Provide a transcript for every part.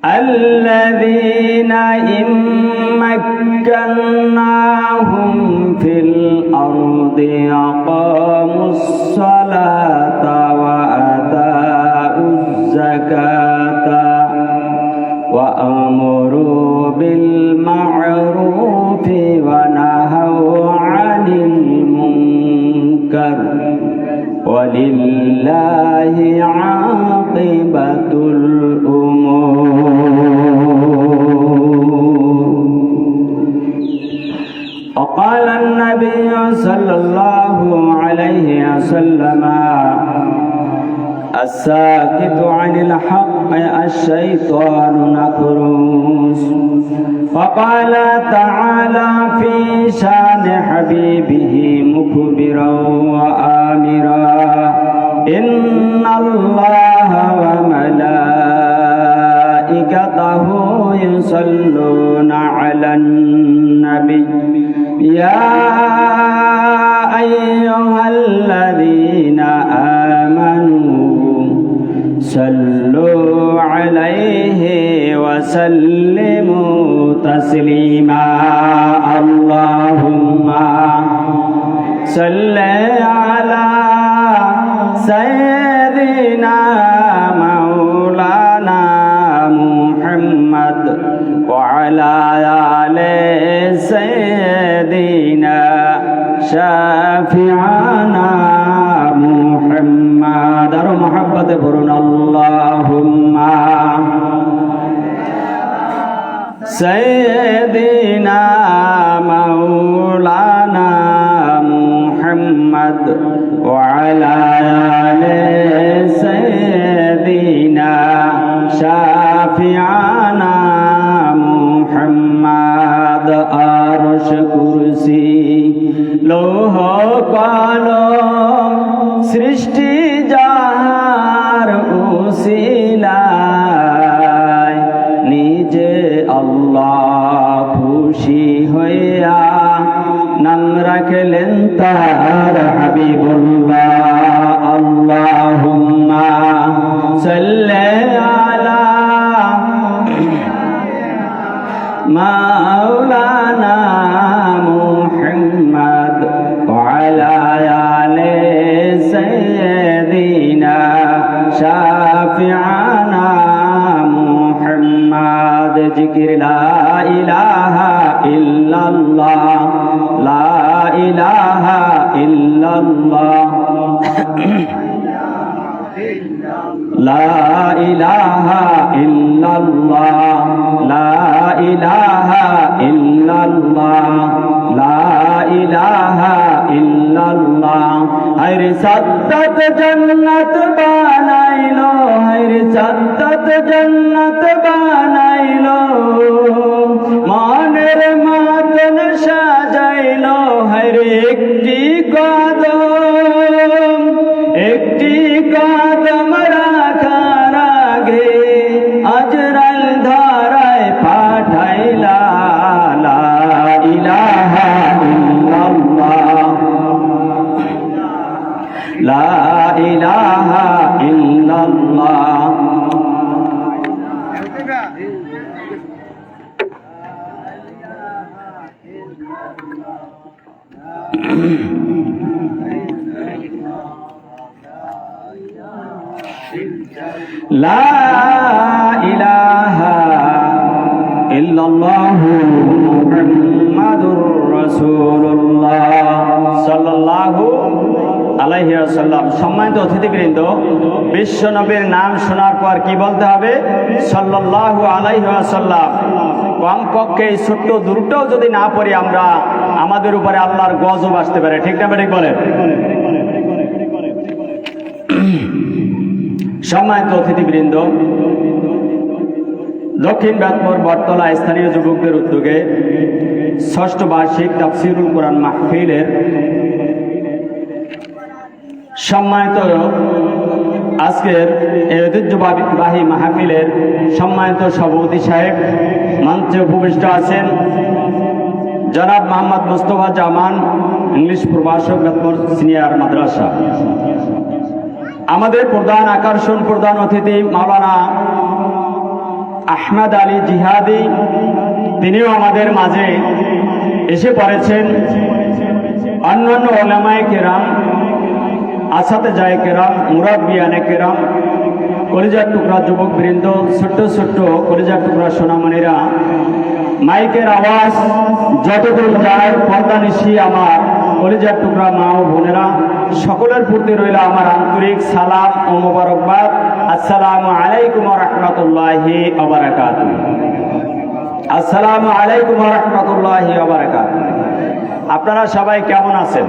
الذين إن مكناهم في الأرض أقاموا الصلاة وآتوا الزكاة وأمروا بالمعروف ونهوا عن المنكر ولله عاقبة الأمور. وقال النبي صلى الله عليه وسلم الساكت عن الحق الشيطان نكروس. وقال تعالى في شان حبيبه مخبرا وآمرا إن الله وملائكته يصلون على النبي يا أيها الذين آمنوا صلوا عليه وسلموا تسليما. اللهم صل على سيدنا مولانا محمد وعلى آل سيدنا شافعنا محمد আর محبতে পড়ুন اللهم سيدنا مولانا محمد وعلى آل سيدنا شافعنا محمد আরশ কুরসি লৌহ কলম সৃষ্টি যাহার উসিলায় নিজে আল্লাহ খুশি হইয়া নাম রাখলেন তার হাবিবুল্লাহ। আল্লাহুম্মা সাল্লি আলা মাওলানা মুহাম্মদ ওয়ালা আলি সাইয়্যিদিনা শাফিআনা মুহাম্মদ। জিকির লা ইলাহা ইল্লাল্লাহ লা ইলাহা ইল্লাল্লাহ লা ইলাহা ইল্লাল্লাহ লা ইলাহা ইল্লাল্লাহ লা ইলাহা ইল্লাল্লাহ। হায়রে সাদ্দাত জান্নাত বানাইলো হায়রে সাদ্দাত জান্নাত বানাইলো মনের মাতন সাজাইলো হায়রে একটি কদম রাখার আগে আজরাইল ধরায় পাঠাইলা লা ইলাহা ইল্লাল্লাহ লা ইলাহা ইল্লাল্লাহ। লা ইলাহা ইল্লাল্লাহু মুহাম্মাদুর রাসূলুল্লাহ সাল্লাল্লাহু আলাইহি ওয়াসাল্লাম। সম্মানিত অতিথিবৃন্দ, বিশ্ব নবীর নাম শোনার পর কি বলতে হবে? সাল্লাল্লাহু আলাইহি ওয়াসাল্লাম। কমপক্ষে এই ছোট্ট দূরটাও যদি না পড়ি আমরা, আমাদের উপরে আল্লাহর গজব আসতে পারে। ঠিক না ঠিক বলে? সম্মানিত অতিথিবৃন্দ, দক্ষিণ ব্যাতপুর বটতলা স্থানীয় যুবকদের উদ্যোগে ষষ্ঠ বার্ষিক তাফসিরুল কোরআন মাহফিলের সম্মানিত আজকের এই ঐতিহ্যবাহী মাহফিলের সম্মানিত সভাপতি সাহেব মঞ্চে উপবিষ্ট আছেন জনাব মোহাম্মদ মুস্তফা জামান, ইংলিশ প্রভাষক, ব্যাতপুর সিনিয়র মাদ্রাসা। আমাদের প্রধান আকর্ষণ, প্রধান অতিথি মাওলানা আহমদ আলী জিহাদি, তিনিও আমাদের মাঝে এসে পড়েছেন। অন্যান্য ওলামায়ে কেরাম, আসাতেজায়ে কেরাম, মুরাব্বিয়ানে কেরাম, কলিজার টুকরা যুবক বৃন্দ, ছোট্ট ছোট্ট কলিজার টুকরা সোনামণিরা, মাইকের আওয়াজ যতদূর যায় পর্দানিশি আমার কলিজার টুকরা মা ও বোনেরা, সকলের প্রতি রইল আমার আন্তরিক সালাম ও মোবারকবাদ। আসসালামু আলাইকুম ওয়া রাহমাতুল্লাহি ওয়া বারাকাতুহু। আসসালামু আলাইকুম ওয়া রাহমাতুল্লাহি ওয়া বারাকাতুহু। আপনারা সবাই কেমন আছেন?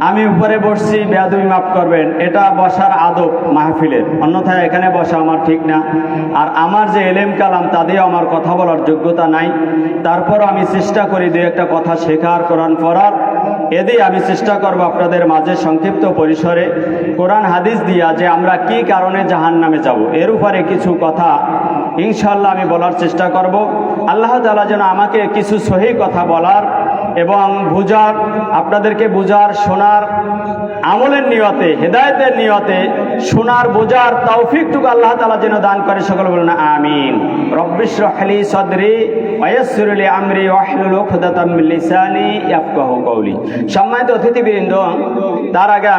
আমি উপরে বসছি, বেয়াদবি মাফ করবেন, এটা বসার আদব মাহফিলের, অন্যথায় এখানে বসা আমার ঠিক না। আর আমার যে এলেম কালাম তাদেরও আমার কথা বলার যোগ্যতা নাই, তারপরও আমি চেষ্টা করি দু একটা কথা শেখার, কোরআন পড়ার। এদিকে আমি চেষ্টা করব আপনাদের মাঝে সংক্ষিপ্ত পরিসরে কোরআন হাদিস দিয়া যে আমরা কি কারণে জাহান্নামে যাব এর উপরে কিছু কথা ইনশাআল্লাহ আমি বলার চেষ্টা করব। আল্লাহ তাআলা যেন আমাকে কিছু সহি কথা বলার এবং বুঝার, আপনাদেরকে বুঝার, শোনার, আমলের নিয়তে, হেদায়েতের নিয়তে শোনার, বোঝার তৌফিকটুকু আল্লাহ তাআলা যেন দান করে। সকলে বলুন আমিন। রব্বিশ রাহলি সাদরি ওয়া ইয়াসসির লি আমরি ওয়াহলুল উকদাতাম মিন লিসানি ইয়াফকাহু কওলি। সম্মানিত অতিথিবৃন্দ, তার আগে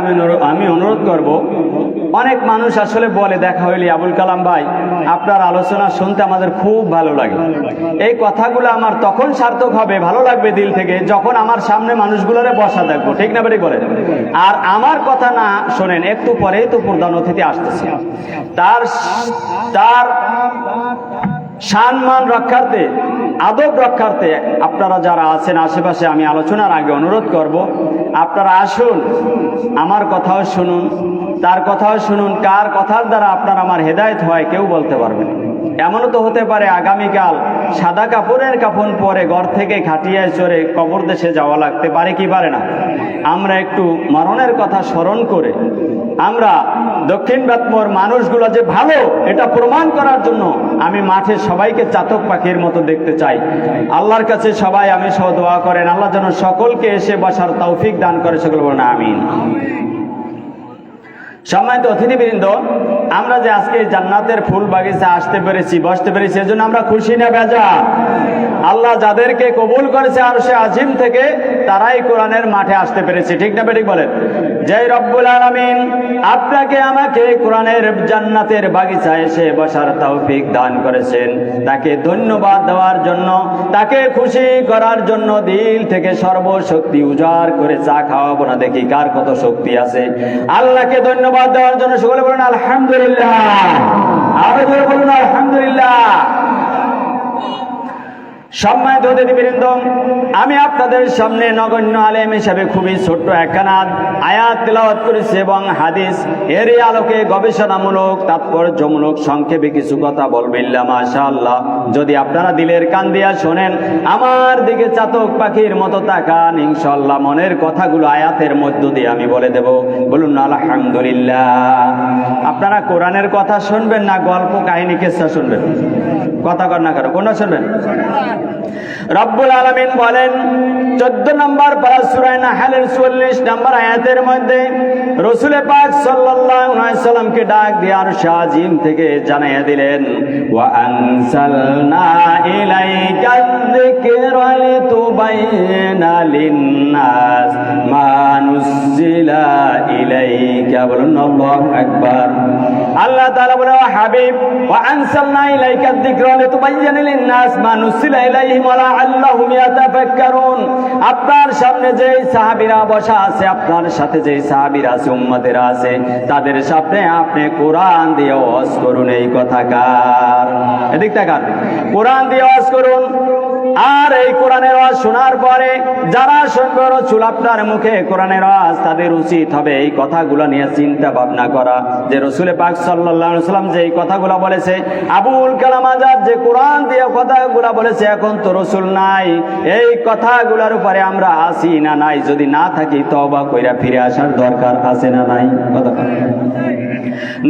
আমি অনুরোধ করব, অনেক মানুষ আসলে বলে দেখা হইলে, আবুল কালাম ভাই আপনার আলোচনা শুনতে আমাদের খুব ভালো লাগে। এই কথাগুলো আমার তখন সার্থক হবে, ভালো লাগবে দিল থেকে, যখন আমার সামনে মানুষগুলোরে বসা দেখবো, ঠিক না বেরি বলেন? আর আমার কথা না শোনেন, একটু পরেই তো প্রধান অতিথি আসতেছে, তার সম্মান রক্ষার্থে, আদব রক্ষার্থে আপনারা যারা আছেন আশেপাশে, আমি আলোচনার আগে অনুরোধ করব আপনারা আসুন, আমার কথাও শুনুন, তার কথাও শুনুন। কার কথার দ্বারা আপনার আমার হেদায়েত হয় কেউ বলতে পারবে না। এমনও তো হতে পারে আগামীকাল সাদা কাপড়ের কাফন পরে ঘর থেকে খাটিয়ায় চড়ে কবর দেশে যাওয়া লাগতে পারে, কি পারে না? আমরা একটু মরণের কথা স্মরণ করে আমরা দক্ষিণ বাতমোর মানুষগুলো যে ভালো এটা প্রমাণ করার জন্য আমি মাঠে সবাইকে চাতক পাখির মতো দেখতে চাই। আল্লাহর কাছে সবাই আমি সহ দোয়া করেন, আল্লাহ যেন সকলকে এসে বসার তৌফিক দান করে। সকলে বলেন আমিন। সম্মানিত অতিথিবৃন্দ, আমরা যে আজকে জান্নাতের ফুল বাগিচা আসতে পেরেছি, বসতে পেরেছি, এজন্য আমরা খুশি না বেজার? আল্লাহ যাদেরকে কবুল করেছে আরশে আজিম থেকে, তারাই কোরআনের মাঠে আসতে পেরেছে, ঠিক না বেঠিক বলেন? জয় রব্বুল আলামিন আপনাকে আমাকে কোরআনের জান্নাতের বাগিচায় এসে বসার তৌফিক দান করেছেন, তাকে ধন্যবাদ দেওয়ার জন্য, তাকে খুশি করার জন্য দিল থেকে সর্বশক্তি উজাড় করে চা খাওয়াবো না, দেখি কার কত শক্তি আছে। আল্লাহকে ধন্যবাদ দেওয়ার জন্য সকলে বলুন আলহামদুলিল্লাহ। আরো জোরে বলুন আলহামদুলিল্লাহ। সম্মানিত অতিথিবৃন্দ, আমি আপনাদের সামনে নগণ্য আলেম হিসাবে খুবই ছোট্ট একখানা আয়াত তেলাওয়াত করেছি এবং হাদিস, এরই আলোকে গবেষণামূলক, তাৎপর্যমূলক সংক্ষেপে কিছু কথা বলবিল্লা। মাশাআল্লাহ, যদি আপনারা দিলের কান দিয়া শোনেন, আমার দিকে চাতক পাখির মতো তাকান, ইনশাআল্লাহ মনের কথাগুলো আয়াতের মধ্য দিয়ে আমি বলে দেব। বলুন আলহামদুলিল্লাহ। আপনারা কোরআনের কথা শুনবেন না গল্প কাহিনী কিসসা শুনবেন? কথা কর না, কারো কোনটা শুনবেন? রব্বুল আলামিন বলেন 14 নম্বর পারা সূরা নাহলের 44 নম্বর আয়াতের মধ্যে রাসূল পাক সাল্লাল্লাহু আলাইহি সাল্লামকে ডাক দিয়ে আরশ আজিম থেকে জানিয়ে দিলেন, ওয়া আনসালনা ইলাইকা যিকরা লিতুবাইয়িনা লিন-নাস মা নুজিলা ইলাইকা। বলুন আল্লাহু আকবার। আল্লাহ তাআলা বলে, ও হাবিব, ওয়া আনসালনা ইলাইকা যিকরা লিতুবাইয়িনা লিন-নাস মা নুজিলা ইলাইহিম ওয়া লাআল্লাহুম ইয়াতাফাক্কারুন। আপনার সামনে যে সাহাবীরা বসা আছে, আপনার সাথে যে সাহাবীরা আছে, উম্মতেরা আছে, তাদের সামনে আপনি কোরআন দিয়ে ওয়াজ করুন। এই কথা কার? এদিক তাকান। কোরআন দিয়ে ওয়াজ করুন। আর এই কোরআনের ওয়াজ শোনার পরে যারা শুনবে, রাসূল আপনার মুখে কোরআনের ওয়াজ, তাদের উচিত হবে এই কথাগুলো নিয়ে চিন্তা ভাবনা করা যে রাসূল পাক সাল্লাল্লাহু আলাইহি ওয়াসাল্লাম যে এই কথাগুলো বলেছে, আবুল কালাম আজাদ যে কোরআন দিয়ে কথাগুলো বলেছে, এখন তো রাসূল নাই, এই কথাগুলোর উপরে আমরা আসি না নাই? যদি না থাকি তওবা কইরা ফিরে আসার দরকার আছে না নাই? কথা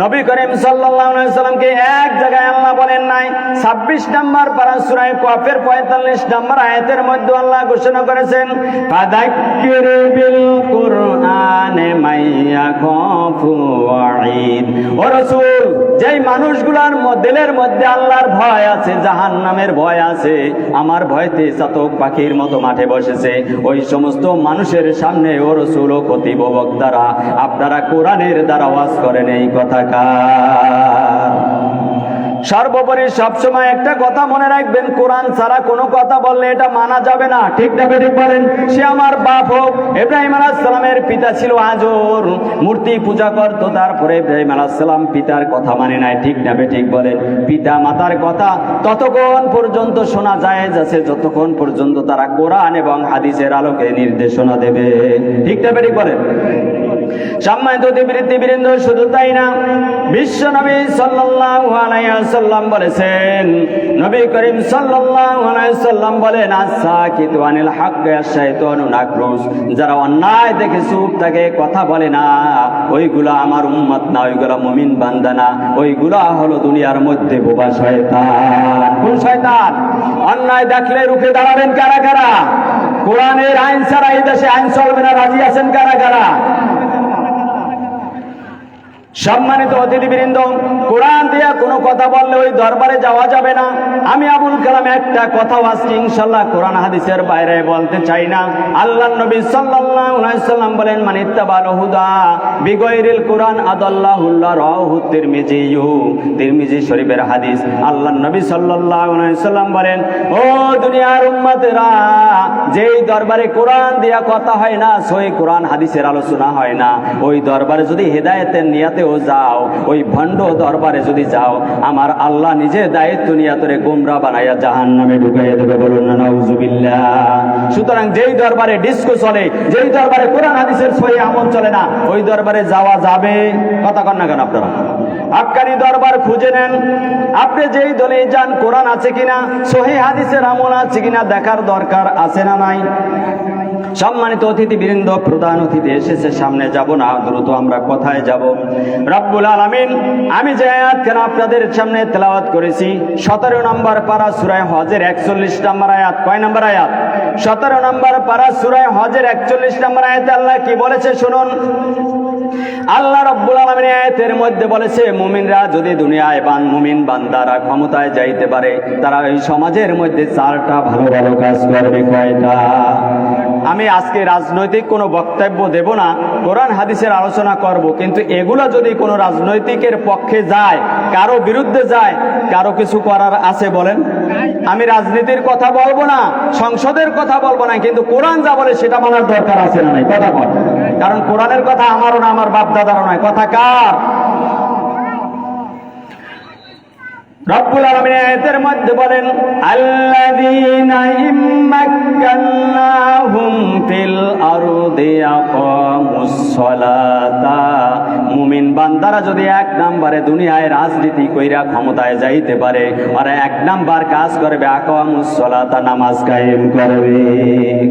নবী করিম সাল্লাল্লাহু আলাইহি ওয়াসাল্লামকে এক জায়গায় আল্লাহ বলেন নাই 26 নম্বর পারা সূরা কফের 45 নম্বর আয়াতের মধ্যে আল্লাহ ঘোষণা করেছেন, ফাযাক্কির বিল কুরআনে মাইয়াখাফু ওয়াঈদ। ও রাসূল, যেই মানুষগুলোর দিলের মধ্যে আল্লাহর ভয় আছে, জাহান্নামের ভয় আছে, আমার ভয়তে চাতক পাখির মতো মাঠে বসেছে, ওই সমস্ত মানুষের সামনে ও রাসূল ও খতিব ও বক্তারা আপনারা কোরআনের দ্বারা ওয়াজ করেন এই কথাকার। সর্বোপরি সবসময় একটা কথা মনে রাখবেন, কোরআন ছাড়া কোনো কথা বললে এটা মানা যাবে না। ঠিক না ঠিক বলেন? সে আমার বাপ হোক, ইব্রাহিম আলাইহিস সালামের পিতা ছিল আজর, মূর্তি পূজা করত, তারপরে ইব্রাহিম আলাইহিস সালাম পিতার কথা মানে নাই। ঠিক না ঠিক বলেন? পিতা মাতার কথা ততক্ষণ পর্যন্ত শোনা জায়েজ আছে যতক্ষণ পর্যন্ত তারা কোরআন এবং হাদিসের আলোকে নির্দেশনা দেবে। ঠিক না ঠিক বলেন? সম্মানিত বৃত্তিবৃন্দ, শুধু তাই না, বিশ্ব নবী সাল্লাল্লাহু আলাইহি ওয়াসাল্লাম বলেছেন, নবী করিম সাল্লাল্লাহু আলাইহি ওয়াসাল্লাম বলেন, আস-সাকিতু আনিল হাক্কি আশ-শাইতানু নাকরুস। যারা অন্যায় দেখে চুপ থাকে, কথা বলে না, ওইগুলা আমার উম্মত না, ওইগুলা মুমিন বান্দা না, ওইগুলা হলো দুনিয়ার মধ্যে বোবা শয়তান। কোন শয়তান? অন্যায় দেখলে রুখে দাঁড়াবেন কারা কারা? কোরআনের আইন ছাড়া এই দেশে আইন চলবে না, রাজি আছেন কারা কারা? সম্মানিত অতিথিবৃন্দ, কোরআন দিয়ে কোনো কথা বললে ওই দরবারে যাওয়া যাবে না। আমি আবুল কালাম একটা কথাও আজকে ইনশাআল্লাহ কোরআন হাদিসের বাইরে বলতে চাই না। আল্লাহর নবী সাল্লাল্লাহু আলাইহি ওয়াসাল্লাম বলেন, মান ইত্তাবাল হুদা বিগাইরিল কুরআন আদাল্লাহুল্লাহ, রাহু তিরমিজি শরীফের হাদিস। আল্লাহর নবী সাল্লাল্লাহু আলাইহি ওয়াসাল্লাম বলেন, ও দুনিয়ার উম্মতেরা, যেই দরবারে কোরআন দিয়া কথা হয় না, সহি কোরআন হাদিসের আলোচনা হয় না, ওই দরবারে যদি হেদায়েতের নিয়াতে যাও, ওই ভণ্ড দরবারে যদি যাও, আমার আল্লাহ নিজে দায়িত্ব নিয়ে তোরে গোমরা বানাইয়া জাহান্নামে ঢুকাইয়া দেবে। বলুন না নাউজুবিল্লাহ। সুতরাং যেই দরবারে ডিস্কো চলে, যেই দরবারে কোরআন হাদিসের সহি আমল চলে না, ওই দরবারে যাওয়া যাবে? কথা কন না কেন আপনারা? হাক্কানি দরবার খুঁজে নেন। আপনি যেই দলে যান, কোরআন আছে কিনা, সহি হাদিসের আমল আছে কিনা দেখার দরকার আছে না নাই? সম্মানিত অতিথিবৃন্দ, প্রধান অতিথি এসেছে, সামনে যাব না, দ্রুত আমরা কোথায় যাব? রব্বুল আলামিন, আমি যে আয়াত কেন আপনাদের সামনে তেলাওয়াত করেছি, 17 নম্বর পারা সূরা হজের 41 নম্বর আয়াত। কয় নম্বর আয়াত? 17 নম্বর পারা সূরা হজের 41 নম্বর আয়াতে আল্লাহ কি বলেছে শুনুন। আল্লাহ রাব্বুল আলামিন আয়াতের মধ্যে বলেছে, মুমিনরা যদি দুনিয়ায় মুমিন বান্দারা ক্ষমতায় যাইতে পারে, তারা এই সমাজের মধ্যে 4টা ভালো ভালো কাজ করবে। কয়টা? আমি আজকে রাজনৈতিক কোনো বক্তব্য দেব না, কোরআন হাদিসের আলোচনা করব, কিন্তু এগুলা যদি কোনো রাজনৈতিকের পক্ষে যায়, কারো বিরুদ্ধে যায়, কারো কিছু করার আছে বলেন? আমি রাজনীতির কথা বলবো না, সংসদের কথা বলবো না, কিন্তু কোরআন যা বলে সেটা মানার দরকার আছে না নাই? কথা বল। কারণ কোরআনের কথা আমারও না, আমার বাপ দাদারও নয়। কথা কার? রব্বুল আলামিন আয়াতের মধ্যে বলেন, আল্লাযীনা ইম্মাক্কান্নাহুম ফিল আরদি আকামুস সালাতা। মুমিন বান্দারা যদি 1 নম্বরে দুনিয়ায় রাজনীতি কইরা ক্ষমতায় যাইতে পারে, আর 1 নাম্বার কাজ করবে আকামুস সালাতা, নামাজ কায়েম করবে।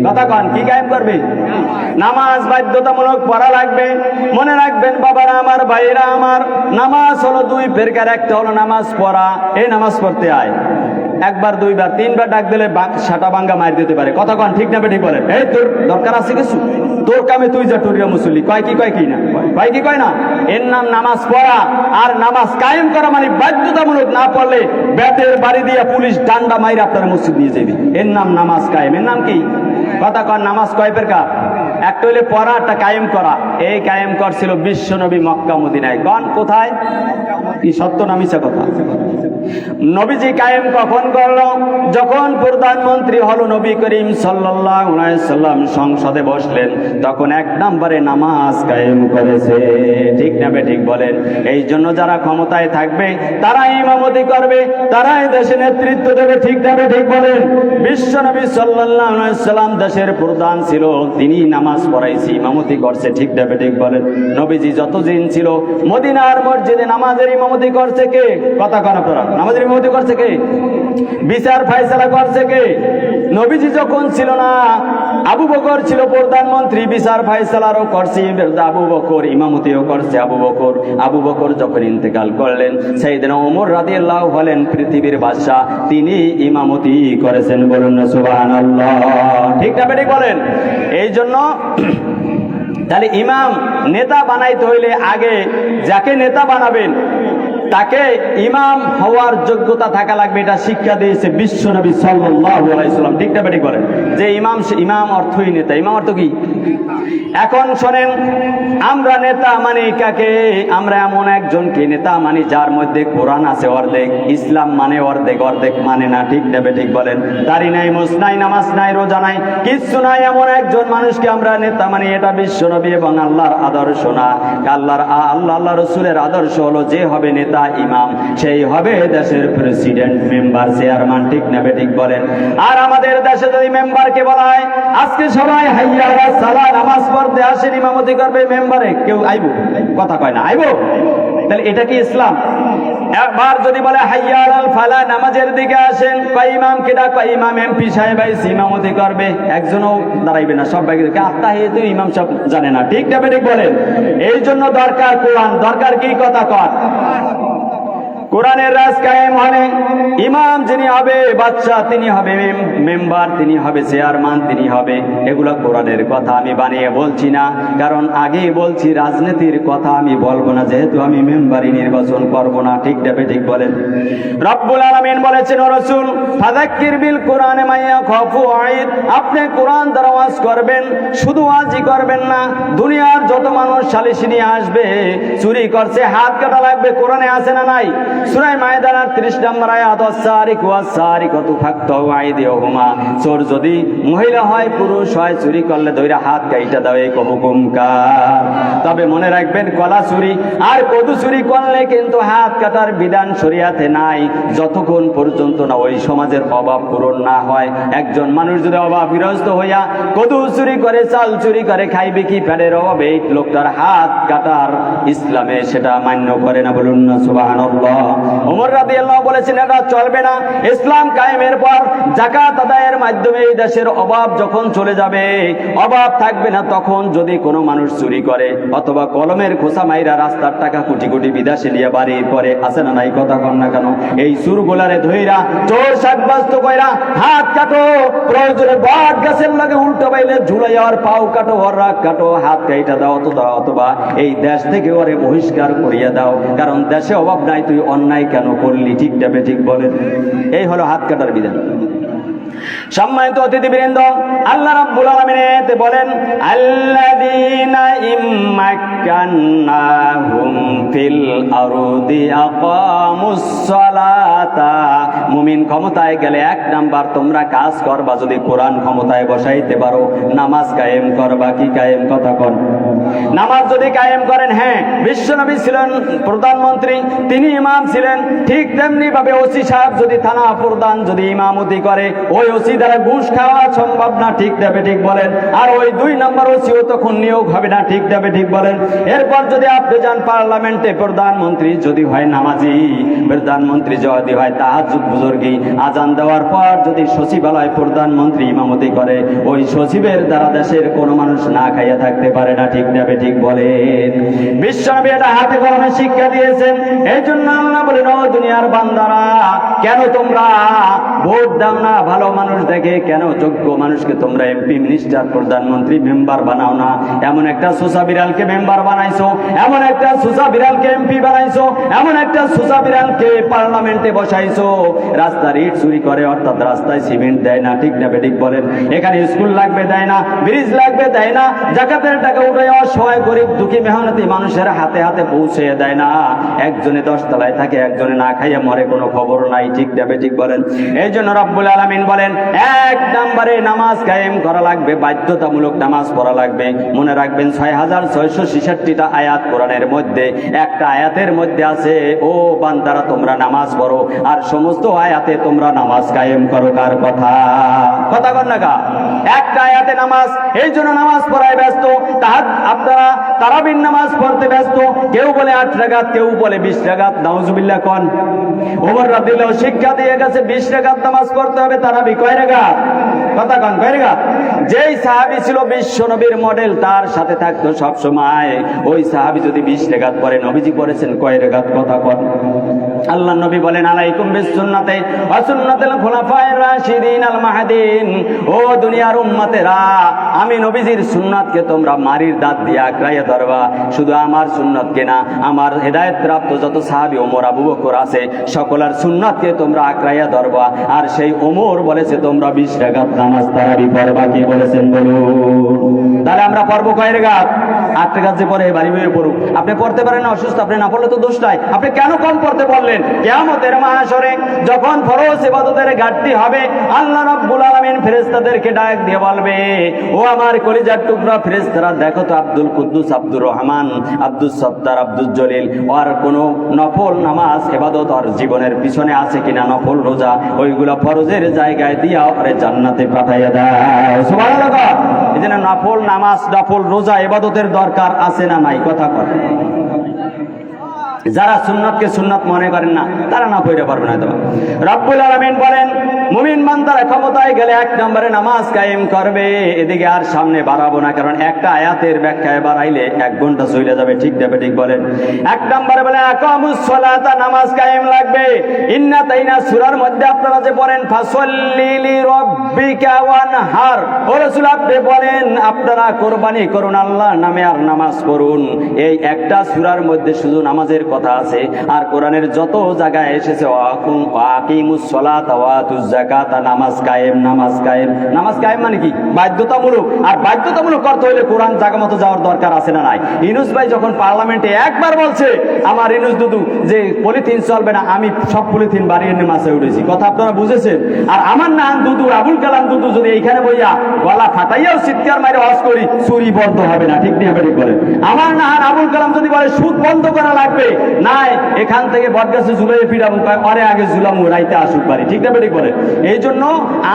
কথা কন, কি কায়েম করবে? নামাজ বাধ্যতামূলক পড়া লাগবে। মনে রাখবেন বাবারা আমার, ভাইরা আমার, নামাজ হলো 2 প্রকার। একটা হলো নামাজ পড়া, এই নামাজ পড়তে আয়, 1 বার 2 বার 3 বার ডাক দিলে সাটা ভাঙ্গা মার দিতে পারে। কথা কন, ঠিক না ঠিক বলেন? এই তোর দরকার আছে কিছু, তোর কামে তুই যা টুরিয়া মুসল্লি। কয় কি কয় কি না? কয় কি কয় না? এর নাম নামাজ পড়া। আর নামাজ কায়েম করা মানে বাধ্যতামূলক, না পড়লে ব্যাটের বাড়ি দিয়ে পুলিশ ডান্ডা মাইরা আপনার মসজিদ নিয়ে যাবে। এর নাম নামাজ কায়েম। এর নাম কি? কথা কন, নামাজ কয় প্রকার? একটা হইলে পড়া, একটা কায়েম করা। এই কায়েম করছিল বিশ্ব নবী মক্কা মদিনায়। কন কোথায়? কি সত্য না মিছা কথা? নবীজি কায়েম কখন করলো? যখন প্রধানমন্ত্রী হলো নবী করিম সাল্লাল্লাহু আলাইহি সাল্লাম সংসদে বসলেন, তখন 1 নম্বরে নামাজ কায়েম করেছে। ঠিক না ঠিক বলেন? এই জন্য যারা ক্ষমতায় থাকবে তারাই ইমামতি করবে, তারাই দেশে নেতৃত্ব দেবে। ঠিক না ঠিক বলেন? বিশ্ব নবী সাল্লাল্লাহু আলাইহি সাল্লাম দেশের প্রধান ছিল, তিনি নামাজ পড়াইছে, ইমামতি করছে। ঠিক না ঠিক বলেন? নবীজি যতদিন ছিল মদিনার মসজিদে নামাজের ইমামতি করছে কে? কথা কন আপনারা, নামাজের ইমামতি করছে কে? বিচার ফায়সালা করছে কে? নবীজি যখন ছিল না, আবু বকর ছিল প্রধানমন্ত্রী, বিচার ফায়সালারও করছে আবু বকর, ইমামতিও করছে আবু বকর যখন ইন্তেকাল করলেন, সাইয়েদনা ওমর রাদিয়াল্লাহু হলেন পৃথিবীর বাদশা, তিনি ইমামতি করেছেন। বলুন না সুবহানাল্লাহ, ঠিক না বেঠিক বলেন? এই জন্য তাহলে ইমাম নেতা বানাইতে হইলে আগে যাকে নেতা বানাবেন তাকে ইমাম হওয়ার যোগ্যতা থাকা লাগবে, এটা শিক্ষা দিয়েছে বিশ্ব নবী সাল্লাল্লাহু আলাইহি সাল্লাম। ঠিক না বেঠিক বলেন? যে ইমাম অর্থই নেতা। ইমাম অর্থ কি? এখন শোনেন, আমরা নেতা মানি কাকে? আমরা এমন একজনকে নেতা মানি যার মধ্যে কোরআন আছে অর্ধেক, ইসলাম মানে অর্ধেক, অর্ধেক মানে না। ঠিক না বেঠিক বলেন? দাড়ি নাই, মুছ নাই, নামাজ নাই, রোজা নাই, কিচ্ছু নাই, এমন একজন মানুষকে আমরা নেতা মানি। এটা বিশ্ব নবী এবং আল্লাহর আদর্শ না। আল্লাহ রসুলের আদর্শ হলো যে হবে নেতা ইমাম, সেই হবে দেশের প্রেসিডেন্ট, মেম্বার, চেয়ারম্যান। ঠিক না বেঠিক বলেন? আর আমাদের দেশে যদি মেম্বারকে বলা হয়, আজকে সবাই হাইয়া আলাস সালাহ নামাজ পড়তে আসেন, ইমামতি করবে মেম্বারে, কেউ আইব? কথা কয় না, আইব? তাহলে এটা কি ইসলাম? একবার যদি বলে হাইয়া আলাল ফালাহ নামাজের দিকে আসেন, কয় ইমাম কেডা? কয় ইমাম এমপি সাহেব আইছে ইমামতি করবে, একজনও দাঁড়াইবে না, সব বাইরে আত্মাহিয়াতু ইমাম সব জানে না। ঠিক না বেঠিক বলেন? এই জন্য দরকার কোরআন, দরকার কি? কথা কর। কোরআনের রাজ কায়েম হলে ইমাম যিনি হবে বাদশা, তিনি হবে মেম্বার, তিনি হবে চেয়ারম্যান, তিনি হবে, এগুলো কোরআনের কথা, আমি বানিয়ে বলছি না। কারণ আগেই বলছি রাজনীতির কথা আমি বলবো না, যেহেতু আমি মেম্বারই নির্বাচন করব না। ঠিক না বেঠিক বলেন? রব্বুল আলামিন বলেছেন, ও রাসূল ফাযাক্কির বিল কোরআনে মাইয়া খাফু আইদ, আপনি কোরআন দ্বারা ওয়াজ করবেন, শুধু ওয়াজই করবেন না, দুনিয়ার যত মানুষ সালিশি নিয়ে আসবে, চুরি করছে হাত কাটা লাগবে, কোরআনে আছে না নাই? সূরা মায়েদার 30 নম্বর আয়াত, ওয়াস-সারিকু ওয়াস-সারিকাতু ফাকতাউ আইদিয়াহুমা, চোর যদি মহিলা হয় পুরুষ হয়, চুরি করলে ধইরা হাত কাইটা দাও, এই হুকুম কার? তবে মনে রাখবেন, কলা চুরি আর কদু চুরি করলে কিন্তু হাত কাটার বিধান শরীয়তে নাই, যতক্ষণ পর্যন্ত না ওই সমাজের অভাব পূরণ না হয়। একজন মানুষ যদি অভাবগ্রস্ত হইয়া কদু চুরি করে, চাল চুরি করে, খাইবে কি পেটের অভাবে, এই লোকটার হাত কাটার ইসলামে সেটা মান্য করে না। বলুন না সুবহানাল্লাহ। ওমর রাদিয়াল্লাহু বলেছেন, এটা চলবে না। ইসলাম কায়েমের পর যাকাত আদায়ের মাধ্যমে এই দেশের অভাব যখন চলে যাবে, অভাব থাকবে না, তখন যদি কোনো মানুষ চুরি করে অথবা কলমের খোসা মাইরা রাস্তার টাকা কোটি কোটি বিদেশে নিয়ে বাড়ি করে, আছে না নাই? কথা কন না কেন? এই চুরগুলারে ধইরা চোর সাব্যস্ত কইরা হাত কাটো, প্রয়োজনে বট গাছের লাগে উল্টো বাইলে ঝুলাই, আর পাও কাটো, ওর রাগ কাটো, হাত কাইটা দাও, অথবা এই দেশ থেকে ওরে বহিষ্কার করিয়া দাও, কারণ দেশে অভাব নাই, তুই অন্যায় কেন করলি? ঠিক না বেঠিক বলেন? এই হলো হাত কাটার বিধান। সম্মানিত অতিথিবৃন্দ, আল্লাহ রাব্বুল আলামিন বলেন, আল্লাযীনা ইম্মাক্কান্নাহুম ফিল আরদি আকামুস সালাতা, মুমিন ক্ষমতায় গেলে এক নাম্বার তোমরা কাজ করবা, যদি কোরআন ক্ষমতায় বসাইতে পারো, নামাজ কায়েম করবা। কি কায়েম? কথা কন। নামাজ যদি কায়েম করেন, হ্যাঁ, বিশ্বনবী ছিলেন প্রধানমন্ত্রী, তিনি ইমাম ছিলেন, ঠিক তেমনি ভাবে ওসি সাহেব যদি থানা প্রধান যদি ইমামতি করে, ওই ওসি দ্বারা ঘুষ খাওয়া সম্ভব না। ঠিক না বেঠিক বলেন? আর ওই 2 নম্বর ওসিও তখন নিয়োগ হবে না। ঠিক না বেঠিক বলেন? এরপর যদি আপনি যান পার্লামেন্টে, প্রধানমন্ত্রী যদি হয় নামাজি, প্রধানমন্ত্রী যদি হয় তাহাজ্জুদ বুজুর্গি, আজান দেওয়ার পর যদি সচিবালয় প্রধানমন্ত্রী ইমামতি করে, ওই সচিবের দ্বারা দেশের কোনো মানুষ না খাইয়া থাকতে পারে না। ঠিক না বেঠিক বলেন? বিশ্বনবী এটা হাতে কলমে শিক্ষা দিয়েছেন। এই জন্য আল্লাহ বলেন, ও দুনিয়ার বান্দারা, কেন তোমরা ভোট দাও না ভালো মানুষ দেখে? কেন যোগ্য মানুষকে তোমরা এমপি, মিনিস্টার, প্রধানমন্ত্রী, মেম্বার বানাও না? এমন একটা সুসা বিড়ালকে মেম্বার বানাইছো, এমন একটা সুসা বিড়ালকে এমপি বানাইছো, এমন একটা সুসা বিড়ালকে পার্লামেন্টে বসাইছো, রাস্তার ইট চুরি করে, অর্থাৎ রাস্তায় সিমেন্ট দেয় না। ঠিক না বেঠিক বলেন? এখানে স্কুল লাগবে দেয় না, ব্রিজ লাগবে দেয় না, জাকাতের টাকা উঠে অসহায় গরিব দুঃখী মেহনতি মানুষের হাতে হাতে পৌঁছে দেয় না। একজনে 10 তলায় থাকে, একজনে না খাইয়া মরে, কোনো খবর নাই। ঠিক না বেঠিক বলেন? এই জন্য রব্বুল আলামিন বলেন, এক নম্বরে নামাজ কায়েম করা লাগবে, বাধ্যতামূলক নামাজ পড়া লাগবে। মনে রাখবেন, 6666টা আয়াত কোরআনের মধ্যে, একটা আয়াতের মধ্যে আছে, ও বান্দারা তোমরা নামাজ পড়ো। আর সমস্ত আয়াতে তোমরা নামাজ কায়েম করো কার কথা? কথা কর না কা? একটা আয়াতে নামাজ, এই জন্য নামাজ পড়ায় ব্যস্ত। আপনারা তারাবির নামাজ পড়তে ব্যস্ত। কেউ বলে 8 রাকাত, কেউ বলে 20 রাকাত। নাউজুবিল্লাহ কোন? ওমর রাদিয়াল্লাহু শিক্ষা দিয়ে গেছে 20 রাকাত নামাজ পড়তে হবে। তারাবি কয় রাকাত? কথা কন, কয় রাকাত? যেই সাহাবী ছিল বিশ্ব নবীর মডেল, তার সাথে থাকতো সব সময়, ওই সাহাবী যদি 20 রাকাত পড়ে, নবীজি পড়েছেন কয় রাকাত? কথা কন। আল্লাহ নবী বলেন আলাইকুম বিসুন্নতি ওয়া সুন্নাতিল খুলাফায়ে রাশিদিন আল মাহদিন। ও দুনিয়ার উম্মতেরা, আমি নবীজির সুন্নাতকে তোমরা মারির দাঁত দিয়ে আঁকড়াইয়া ধরবা। শুধু আমার সুন্নাতকে না, আমার হেদায়েত প্রাপ্ত যত সাহাবী ওমর আবু বকর আছে সকলের সুন্নাতকে তোমরা আঁকড়াইয়া ধরবা। আর সেই ওমর বলেছে তোমরা 20 রাকাত নামাজ তারাবি পড়বা। কি বলেছেন বলুন? তাহলে আমরা পড়বো কয় রাকাত? 8 রাকাত যে পড়ে বাড়ি বইয়ে পড়ুক। আপনি পড়তে পারেন না, অসুস্থ, আপনি না পড়লে তো দোষ নাই। আপনি কেন কম পড়তে বললেন? কিয়ামতের মাহশরে যখন ফরজ ইবাদতের ঘাটতি হবে, আল্লাহ রাব্বুল আলামিন ফেরেশতাদেরকে ডাক দিয়ে বলবে, ও আমার কলিজার টুকরা ফেরেশতারা, দেখো তো আব্দুল কুদ্দুস, আব্দুর রহমান, আব্দুল সত্তার, আব্দুল জলিল ওর কোনো নফল নামাজ ইবাদত ওর জীবনের পিছনে আছে কিনা, নফল রোজা, ওইগুলো ফরজের জায়গায় দিয়া ওরে জান্নাতে পাঠাইয়া দাও। সুবহানাল্লাহ। এজন্য নফল নামাজ, নফল রোজা ইবাদতের দরকার আছে না নাই? কথা কর। যারা সুন্নাতকে সুন্নাত মনে করেন না, তারা না পড়তে পারবে না। রব্বুল আলামিন বলেন মুমিন বান্দারা ক্ষমতায় গেলে 1 নম্বরে নামাজ কায়েম করবে। এদিকে আর সামনে বাড়াবো না, কারণ একটা আয়াতের ব্যাখ্যায় বাড়াইলে 1 ঘন্টা চলে যাবে। ঠিক না ঠিক বলেন? 1 নম্বরে বলে আকামুস সালাতা, নামাজ কায়েম লাগবে। ইন্না তাইনা সূরার মধ্যে আপনারা যে পড়েন ফাসাল্লি লিরাব্বিকা ওয়ানহার, ও রাসূল আপনি বলেন আপনারা কুরবানি করুন আল্লাহর নামে আর নামাজ পড়ুন। এই একটা সূরার মধ্যে শুধু নামাজের কথা আছে। আর কোরআনের যত জায়গায় এসেছে আকিমুস সালাতা ওয়া আতুজ যাকাতা, নামাজ কায়েম, নামাজ কায়েম। নামাজ কায়েম মানে কি? বাধ্যতামূলক। আর বাধ্যতামূলক করতে হলে কোরআন জায়গা মতো যাওয়ার দরকার আছে না নাই? ইউনূস ভাই যখন পার্লামেন্টে একবার বলছে, আমার ইউনূস দুদু, যে পলিথিন চলবে না, আমি সব পলিথিন বাড়িয়ে নিয়ে মাছে উঠেছি। কথা আপনারা বুঝেছেন? আর আমার নাম দুদু, আবুল কালাম দুদু, যদি এইখানে বইয়া গলা ফাটাইয়াও চিৎকার মাইরে ওয়াজ করি, চুরি বন্ধ হবে না। ঠিক নিয়ে ঠিক বলে? আমার নাহার আবুল কালাম যদি বলে সুদ বন্ধ করা লাগবে, নাই এখান থেকে বটগাছে ঝুলাই ফিরাবো, অরে আগে ঝুলামু, রাইতে আসুক পারি। ঠিক না ঠিক বলে? এই জন্য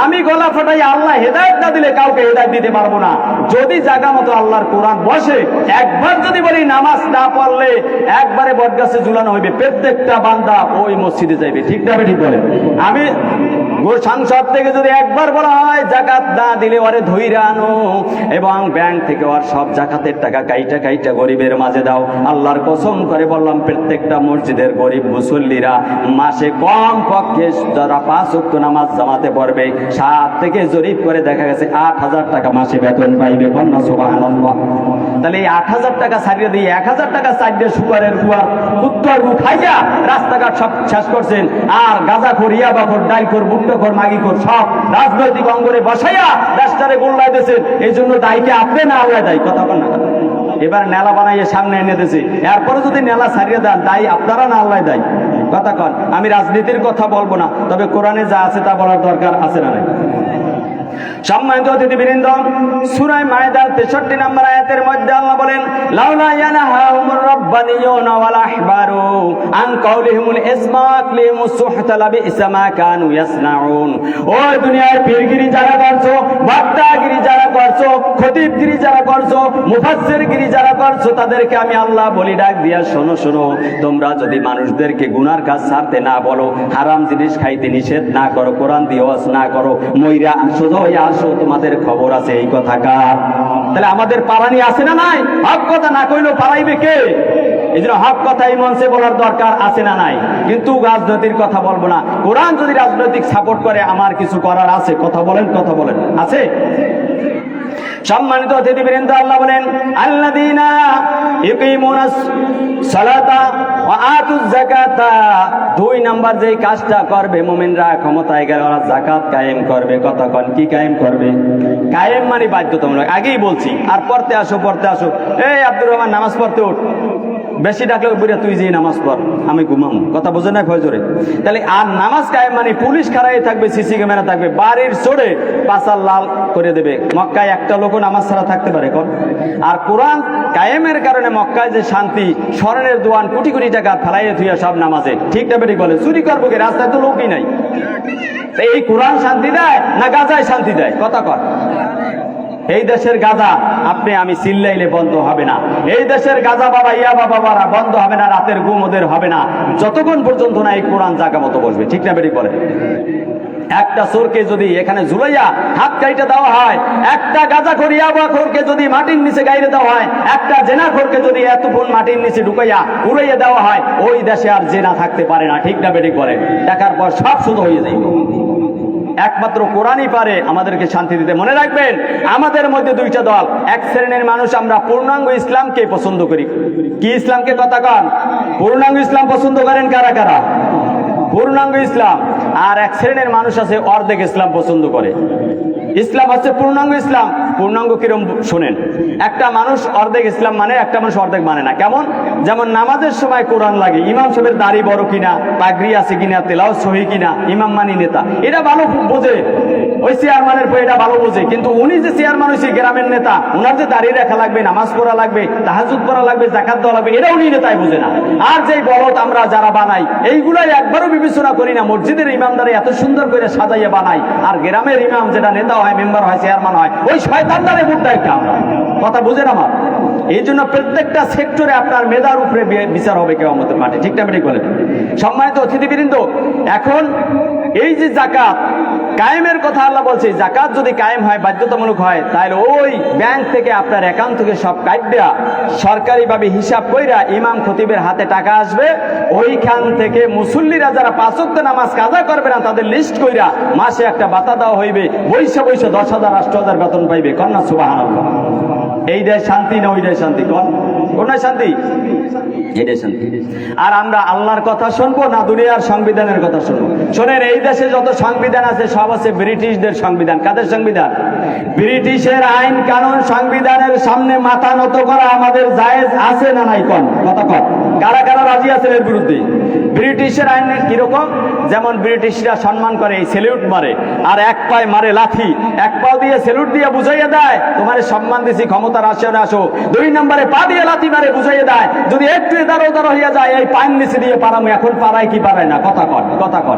আমি গলা ফাটাই, আল্লাহ হেদায়েত না দিলে কাউকে হেদায়েত দিতে পারবো না। যদি জায়গা মতো আল্লাহর কোরআন বসে, একবার যদি বলি নামাজ না পড়লে একবারে বটগাছে ঝুলানো হইবে, প্রত্যেকটা বান্দা ওই মসজিদে যাইবে। ঠিক না ঠিক বলে? আমি সংসদ থেকে যদি একবার বলা হয় জাকাত না দিলে ওরে ধইরা আনো, এবং ব্যাংক থেকে ওর সব জাকাতের টাকা কাইটা কাইটা গরিবের মাঝে দাও, আল্লাহর কসম করে বললাম প্রত্যেকটা মসজিদের গরিব মুসল্লিরা মাসে কম পক্ষে যারা 5 ওয়াক্ত নামাজ জামাতে পড়বে, 7 থেকে জরিপ করে দেখা গেছে 8,000 টাকা মাসে বেতন পাইবে। কন্যা সুবহানাল্লাহ। তাহলে এই 8,000 টাকা ছাড়িয়ে দিয়ে 1,000 টাকা ছাড়িয়ে সুপারের কুয়ার উত্তর খাইয়া রাস্তাঘাট সব শেষ করছেন। আর গাঁজা খোর, ইয়াবা খোর, ডাইল খোর, বুট্টা খোর, মাগি খোর সব রাজনৈতিক অঙ্গনে বসাইয়া রাস্তারে গোল্লাই দিয়েছেন। এই জন্য দায়ীকে আপনি না আল্লাহ দায়ী। কথা বল না? এবার নেলা বানাইয়ে সামনে এনে দিয়েছে, এরপরে যদি নেলা ছাড়িয়ে দেন, দায়ী আপনারা না আল্লাহ দায়ী। কথা কন। আমি রাজনীতির কথা বলবো না, তবে কোরআনে যা আছে তা বলার দরকার আছে না নাই? সম্মানিত অতিথিবৃন্দ, সূরা মায়েদার 63 নম্বর আয়াতের মধ্যে আল্লাহ বলেন লাউলা ইয়ানহাহুমুর রাব্বানিয়ুনা ওয়াল আহবারু আন কাউলিহিমুল ইসমাক লিহিমুস সুহতা লাবিসা মা কানু ইয়াসনাউন। ও দুনিয়ার পীরগিরি যারা করছো, বাদদাগিরি যারা করছো, খতিবগিরি যারা করছো, মুফাসসিরগিরি যারা করছো, তাদেরকে আমি আল্লাহ বলি ডাক দিয়া শোনো শোনো, তোমরা যদি মানুষদেরকে গুনার কাজ ছাড়তে না বলো, হারাম জিনিস খাইতে নিষেধ না করো, কোরআন দিয়ে ওয়াজ না করো, মইরা সোজা হইয়া আসো, তোমাদের খবর আছে এই কথা কার? তাহলে আমাদের পারানি আছে না নাই? হক কথা না কইলেও পারাইবে কে? এই জন্য হক কথা এই মঞ্চে বলার দরকার আছে না নাই? কিন্তু রাজনৈতিক কথা বলবো না। কোরআন যদি রাজনৈতিক সাপোর্ট করে, আমার কিছু করার আছে। কথা বলেন, কথা বলেন, আছে? সম্মানিত অতিথিবৃন্দ, আল্লাহ বলেন আল্লাযীনা ইউকিমুনাস সালাতা ওয়া আতুজ যাকাতা। 2 নাম্বার যেই কাজটা করবে মুমিনরা, ক্ষমতায় গেলে ওরা যাকাত কায়েম করবে। কথা কন, কি কায়েম করবে? কায়েম মানে বাধ্যতামূলক। আগেই বলছি। আর পড়তে আসো, পড়তে আসো, এই আব্দুর রহমান নামাজ পড়তে উঠ, বেশি ডাকলে বুড়া তুই যে নামাজ পড়, আমি ঘুমামো। কথা বোঝে না ফজরে? তাহলে আর নামাজ কায়েম মানে পুলিশ খাড়াই থাকবে, সিসি ক্যামেরা থাকবে, বাড়ির চড়ে পাশার লাল করে দেবে। মক্কায় একটা লোক নামাজ ছাড়া থাকতে পারে কোন? আর কোরআন কায়েমের কারণে মক্কায় যে শান্তি, স্মরণের দোয়ান কোটি কোটি টাকা ফেলাইয়ে থুইয়া সব নামাজে। ঠিক না বেঠিক বলে? চুরি করবো কি? রাস্তায় তো লোকই নাই। এই কোরআন শান্তি দেয় না গাজায় শান্তি দেয়? কথা কর। এই দেশের গাজা আপনি আমি চিল্লাইলে বন্ধ হবে না। এই দেশের গাজা বাবা ইয়া বাবারা বন্ধ হবে না, রাতের ঘুম ওদের হবে না যতক্ষণ পর্যন্ত না এই কোরআন জায়গা মতো বসবে। ঠিক না বেরি করে? একটা চোরকে যদি এখানে ঝুলাইয়া হাত কাইটে দেওয়া হয়, একটা গাঁজা করিয়া বা খোরকে যদি মাটির নিচে গাইরে দেওয়া হয়, একটা জেনা খোরকে যদি এত ফুল মাটির নিচে ঢুকাইয়া উড়াইয়া দেওয়া হয়, ওই দেশে আর জেনা থাকতে পারে না। ঠিক না বেটি করে? দেখার পর সব শুধু হয়ে যায়। একমাত্র কোরআনই পারে আমাদেরকে শান্তি দিতে। মনে রাখবেন, আমাদের মধ্যে দুইটা দল। এক শ্রেণীর মানুষ আমরা পূর্ণাঙ্গ ইসলামকে পছন্দ করি। কি ইসলামকে? কথা কন। পূর্ণাঙ্গ ইসলাম পছন্দ করেন কারা কারা? পূর্ণাঙ্গ ইসলাম। আর এক শ্রেণীর মানুষ আছে অর্ধেক ইসলাম পছন্দ করে। ইসলাম হচ্ছে পূর্ণাঙ্গ ইসলাম। পূর্ণাঙ্গ কিরম শোনেন, একটা মানুষ অর্ধেক ইসলাম মানে, একটা মানুষ অর্ধেক মানে না। কেমন? যেমন নামাজের সময় কোরআন লাগে, ইমাম সাহেবের দাড়ি বড় কিনা, পাগড়ি আছে কিনা, তেলাওয়াত সহি কিনা, ইমাম মানি নেতা, এটা ভালো বোঝে। ওই চেয়ারম্যানের পর এটা ভালো বোঝে। কিন্তু উনি যে চেয়ারম্যান হয়েছে গ্রামের নেতা, ওনার যে দাড়ি রাখা লাগবে, নামাজ পড়া লাগবে, তাহাজ্জুদ পড়া লাগবে, জাকাত দেওয়া লাগবে, এটা উনি নেতাই বোঝে না। আর যেই বলদ আমরা যারা বানাই, এইগুলাই একবারও বিবেচনা করি না। মসজিদের ইমামদারে এত সুন্দর করে সাজাইয়া বানাই, আর গ্রামের ইমাম যেটা নেতা হয়, মেম্বার হয়, চেয়ারম্যান হয়, ওই শয়তানদারে ভোট দেয় আমরা। কথা বুঝেন আমার? এই জন্য প্রত্যেকটা সেক্টরে আপনার মেধার উপরে বিচার হবে কিয়ামতের মাঠে। ঠিক না বেটি বলেন? সম্মানিত অতিথিবৃন্দ, এখন এই যে জাকাত কায়েমের কথা আল্লাহ বলছে, জাকাত যদি কায়েম হয়, বাধ্যতামূলক হয়, তাহলে ওই ব্যাংক থেকে আপনার অ্যাকাউন্ট থেকে সব কাটটা সরকারিভাবে হিসাব কইরা ইমাম খতিবের হাতে টাকা আসবে। ওইখান থেকে মুসল্লিরা যারা 5 ওয়াক্ত নামাজ কাজা করবে না, তাদের লিস্ট কইরা মাসে একটা ভাতা দেওয়া হইবে। বৈশা 10,000 8,000 বেতন পাইবে। কন্যা সুবহানাল্লাহ। এই দেশ শান্তি না ওই দেশ শান্তি? কোন শান্তি? এটাই শান্তি। আর আমরা আল্লাহর কথা শুনবো না দুনিয়ার সংবিধানের কথা শুনবো? শোনেন, এই দেশে যত সংবিধান আছে সব আছে ব্রিটিশদের সংবিধান। কাদের সংবিধান? ব্রিটিশের আইন কানুন সংবিধানের সামনে মাথা নত করা আমাদের জায়েজ আছে না নাই? কথা কন। কারা কারা রাজি আছেন এর বিরুদ্ধে? ব্রিটিশের আইন কিরকম? যেমন ব্রিটিশরা সম্মান করে, এই সেলিউট মারে, আর এক পায়ে মারে লাথি, এক পাও দিয়ে সেলুট দিয়ে বুঝাইয়া দেয় তোমার সম্মান দিছি, ক্ষমতার আসে না আসো। 2 নম্বরে পা দিয়ে লাথি মারে বুঝাইয়া দেয়, যদি একটু এদার হইয়া যায় এই পায়ের নিচে দিয়ে পারামু। এখন পারায় কি পারায় না? কথা কর, কথা কর।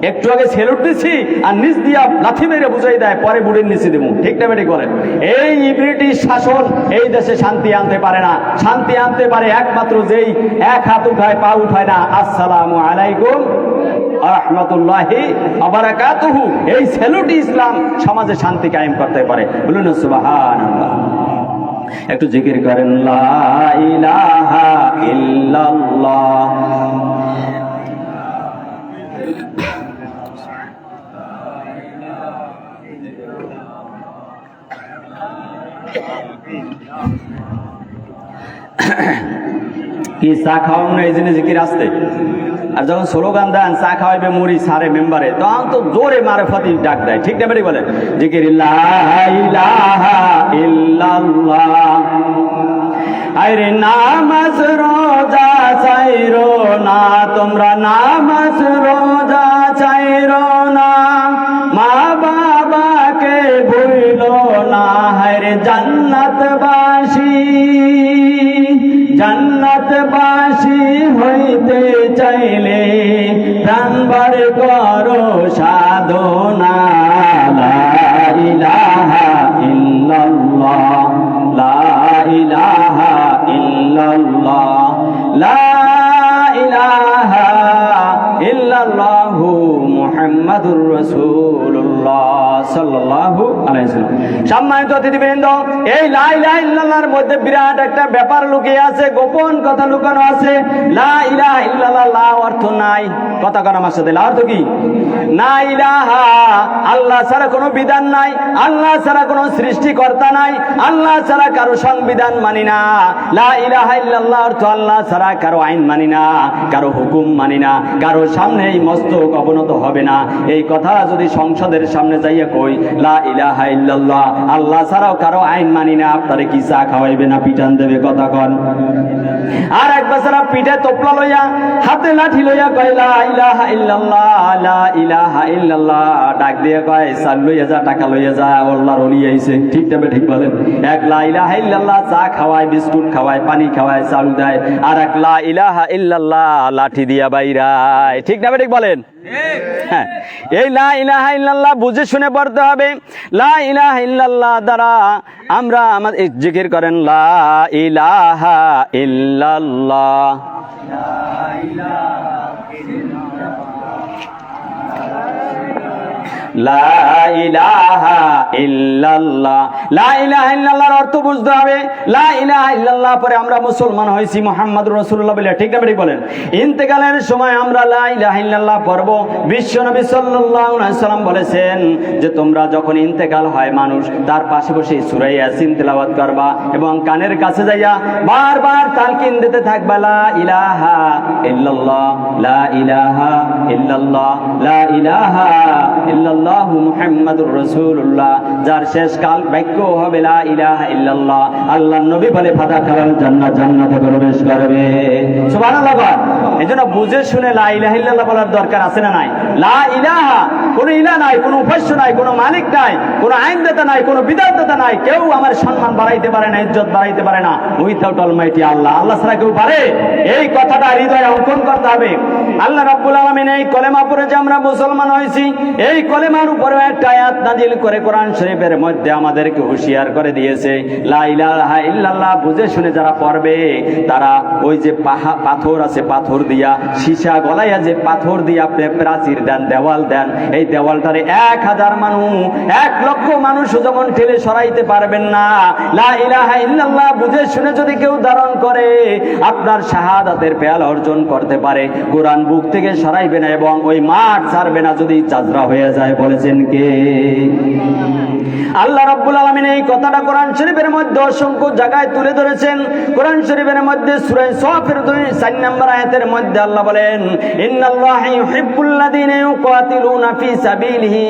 একটু আগে সেলুট দিছি আর নিচ দিয়া লাথি মেরে বুঝাই দেয়, পরে বুড়ির নিচে দেবো। ঠিক না বেটি করেন? এই ব্রিটিশ শাসন এই দেশে শান্তি আনতে পারে না। শান্তি আনতে পারে একমাত্র যেই এক হাত উঠায় পা উঠায় না। আসসালামু আলাইকুম রাহমাতুল্লাহি ওয়া বারাকাতুহু। এই সেলুট ইসলাম সমাজে শান্তি কায়েম করতে পারে। বলুন সুবহানাল্লাহ। একটু জিকির করেন, লা ইলাহা ইল্লাল্লাহ। কি চা খাওয়ান না? এই জন্য জিকির আসতে। আর যখন স্লোগান দেন চা খাওয়াইবে মুড়ি সারে মেম্বারে, তখন তো জোরে মারফতি ডাক দেয়। ঠিক না বেটি বলে? জিকির লা ইলাহা ইল্লাল্লাহ। আরে নামাজ রোজা চাইরো না তোমরা, নামাজ রোজা চাইরো না, মা বাবাকে ভুলো না। হায়রে জান্নাতবাসী, জান্নাতবাসী হইতে চাইলে প্রাণভর করো সাধনা। লা ইলাহা ইল্লাল্লাহ, লা ইলাহা ইল্লাল্লাহ, লা ইলাহা ইল্লাল্লাহু মুহাম্মাদুর রাসূলুল্লাহ সাল্লাল্লাহু আলাইহি ওয়াসাল্লাম। সম্মানিত অতিথিবৃন্দ, এই লা ইলাহা ইল্লাল্লাহর মধ্যে বিরাট একটা ব্যাপার লুকিয়ে আছে, গোপন কথা লুকানো আছে। লা ইলাহা ইল্লাল্লাহ, লা অর্থ নাই। কথা কর আমার সাথে, লা অর্থ কি? না ইলাহা, আল্লাহ ছাড়া কোনো বিধান নাই, আল্লাহ ছাড়া কোনো সৃষ্টিকর্তা নাই, আল্লাহ ছাড়া কারো সংবিধান মানি না। লা ইলাহা ইল্লাল্লাহ অর্থ আল্লাহ ছাড়া কারো আইন মানি না, কারো হুকুম মানি না, কারো সামনে এই মস্তক অবনত হবে না। এই কথা যদি সংসদের সামনে যাইয়া কই লা ইলাহা ইল্লাল্লাহ, আল্লাহ ছাড়াও কারো আইন মানি না, আপনারে কি চা খাওয়াইবে না পিটান দেবে? কথা কন। আর এক বেচারা পিঠে তোপলা লইয়া হাতে লাঠি লইয়া কয় লা ইলাহা ইল্লাল্লাহ, লা ইলাহা ইল্লাল্লাহ, ডাক দিয়ে কয় চাল লইয়া যা, টাকা লইয়া যা, আল্লাহর ওলি আইছে। ঠিক না ঠিক বলেন? এক লা ইলাহা ইল্লাল্লাহ চা খাওয়ায়, বিস্কুট খাওয়ায়, পানি খাওয়ায়, চাল দেয়, আর এক লা ইলাহা ইল্লাল্লাহ লাঠি দিয়া বাইরায়। ঠিক না ঠিক বলেন? হ্যাঁ, এই লা ইলাহা ইল্লাল্লাহ বুঝে শুনে পড়তে হবে। লা ইলাহা ইল্লাল্লাহ দ্বারা আমরা আমাদের জিকির করেন লা ইলাহা ইল্লাল্লাহ। লা ইলাহা ইল্লাল্লাহ, লা ইলাহা ইল্লাল্লাহর অর্থ বুঝতে হবে। লা ইলাহা ইল্লাল্লাহ পরে আমরা মুসলমান হয়েছি, মুহাম্মদুর রাসূলুল্লাহ বলে, ঠিক না বেঠিক বলেন? ইন্তেকালের সময় আমরা লা ইলাহা ইল্লাল্লাহ পড়ব। বিশ্ব নবী সাল্লাল্লাহু আলাইহি সাল্লাম বলেছেন যে তোমরা যখন ইন্তেকাল হয় মানুষ, তার পাশে বসে সূরা ইয়াসিন তেলাওয়াত করবা এবং কানের কাছে যাইয়া বারবার তালকিন দিতে থাকবা লা ইলাহা ইল্লাল্লাহ, লা ইলাহা ইল্লাল্লাহ, লা ইলাহা ইল্লাল্লাহ মুহাম্মাদুর রাসূলুল্লাহ। যার শেষ কাল বাক্য হবে লা ইলাহা ইল্লাল্লাহ, আল্লাহর নবী বলে ফাদাখালাল জান্নাহ, জান্নাতে প্রবেশ করবে। সুবহানাল্লাহ। এজন্য বুঝে শুনে লা ইলাহা ইল্লাল্লাহ বলার দরকার আছে না নাই? লা ইলাহা, কোনো ইলাহ নাই, কোনো উপাস্য নাই, কোনো মালিক নাই, কোনো আইনদাতা নাই, কোনো বিধানদাতা নাই। কেউ আমার সম্মান বাড়াইতে পারে না, ইজ্জত বাড়াইতে পারে না উইথাউট অলমাইটি আল্লাহ। আল্লাহ ছাড়া কেউ পারে? এই কথাটা হৃদয়ে অঙ্কন করতে হবে। আল্লাহ রাব্বুল আলামিন এই কলেমা পড়ে যে আমরা মুসলমান হয়েছি, এই কলেমার উপরে একটা আয়াত নাজিল করে কোরআন শরীফের মধ্যে আমাদেরকে হুঁশিয়ার করে দিয়েছে লা ইলাহা ইল্লাল্লাহ বুঝে শুনে যারা পড়বে তারা ওই যে পাথর আছে, পাথর দিয়া সীসা গলাইয়া যে পাথর দিয়া প্রাচীর দেন, দেওয়াল দেন, এই দেওয়ালটারে 1000 মানুষ, 1 লক্ষ মানুষ যেমন ঠেলে সরাইতে পারবেন না। লা ইলাহা ইল্লাল্লাহ বুঝে শুনে যদি কেউ ধারণ করে আপনার শাহাদাতের পেয়ালা অর্জন করতে পারে, কোরআন বুক থেকে সরাইবে না এবং ওই মাঠ ছাড়বে না যদি জাজরা হয়ে যায়। বলেছেন কে? আল্লাহ রাব্বুল আলামিন এই কথাটা কোরআন শরীফের মধ্যে অসংখ্য জায়গায় তুলে ধরেছেন। কোরআন শরীফের মধ্যে সূরা সফের 4 নম্বর আয়াতের মধ্যে আল্লাহ বলেন ইন্নাল্লাহা ইউহিব্বুল্লাযীনা ইউকাতিলুনা ফি সাবিলিহি